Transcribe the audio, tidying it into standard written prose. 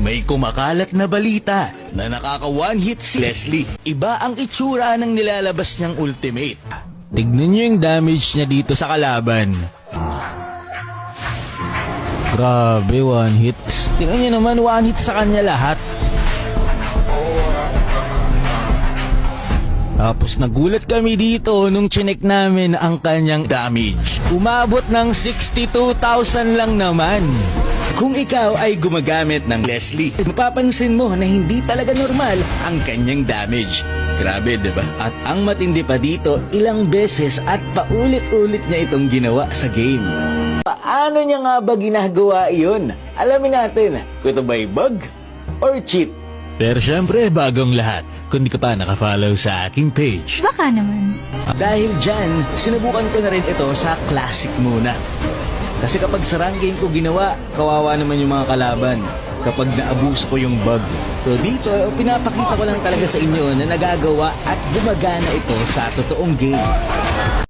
May kumakalat na balita na nakaka-one hit si Leslie. Iba ang itsura ng nilalabas niyang ultimate. Tignan niyo yung damage niya dito sa kalaban. Grabe, one hit. Tingnan niyo naman, one hit sa kanya lahat. Tapos nagulat kami dito nung chinek namin ang kanyang damage. Umabot ng 62,000 lang naman. Kung ikaw ay gumagamit ng Leslie, mapapansin mo na hindi talaga normal ang kanyang damage. Grabe, diba? At ang matindi pa dito, ilang beses at paulit-ulit niya itong ginawa sa game. Paano niya nga ba ginagawa iyon? Alamin natin kung ito ba'y bug or cheat. Pero syempre, bagong lahat, kung di ka pa nakafollow sa aking page. Baka naman. Dahil dyan, sinubukan ko na rin ito sa classic muna. Kasi kapag sa ranking ko ginawa, kawawa naman yung mga kalaban kapag naabuso ko yung bug. So dito, pinapakita ko lang talaga sa inyo na nagagawa at gumagana ito sa totoong game.